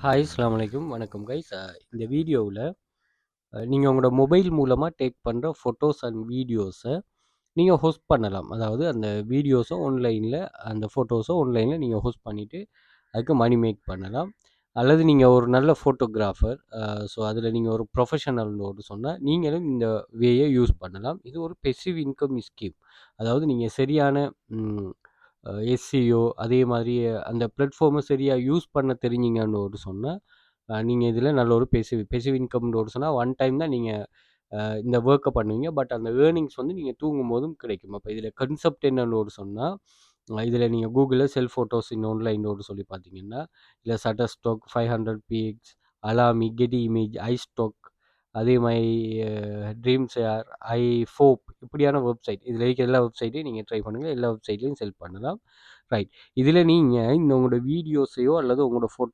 Hi அஸ்ஸலாமு அலைக்கும். வணக்கம் கைஸ். இந்த வீடியோவில் நீங்கள் உங்களோட மொபைல் மூலமாக டேக் பண்ணுற ஃபோட்டோஸ் அண்ட் வீடியோஸை நீங்கள் ஹோஸ்ட் பண்ணலாம். அதாவது அந்த வீடியோஸை ஆன்லைனில், அந்த ஃபோட்டோஸை ஆன்லைனில் நீங்கள் ஹோஸ்ட் பண்ணிவிட்டு அதுக்கு மணி மேக் பண்ணலாம். அல்லது நீங்கள் ஒரு நல்ல ஃபோட்டோகிராஃபர், ஸோ அதில் நீங்கள் ஒரு ப்ரொஃபஷனல்னு சொன்னால் நீங்களும் இந்த வேயை யூஸ் பண்ணலாம். இது ஒரு பெசிவ் இன்கம் ஸ்கீம். அதாவது நீங்கள் சரியான எஸ்சிஓ அதே மாதிரி அந்த பிளாட்ஃபார்மை சரியாக யூஸ் பண்ண தெரிஞ்சிங்கன்னு சொன்னால் நீங்கள் இதில் நல்ல ஒரு பெசிவ் இன்கம்னு சொன்னால் ஒன் டைம் தான் நீங்கள் இந்த ஒர்க்கை பண்ணுவீங்க. பட் அந்த ஏர்னிங்ஸ் வந்து நீங்கள் தூங்கும் போதும் கிடைக்கும். அப்போ இதில் கன்செப்ட் என்னன்னு சொன்னால், இதில் நீங்கள் கூகுளில் செல்ஃப் ஃபோட்டோஸ் இன் ஆன்லைனோடு சொல்லி பார்த்தீங்கன்னா, இல்லை சட்டர் ஸ்டாக் 500 பிக்ஸ், அலாமி, கெடி இமேஜ், ஐ ஸ்டாக், அதே மாதிரி ட்ரீம்ஸ் ஏர், ஐ ஃபோப், இப்படியான வெப்சைட் இதில் இருக்க எல்லா வெப்சைட்டையும் நீங்கள் ட்ரை பண்ணுங்கள். எல்லா வெப்சைட்லையும் செல் பண்ணலாம். ரைட். இதில் நீங்கள் இந்த உங்களோட வீடியோஸையோ அல்லது உங்களோட ஃபோட்டோ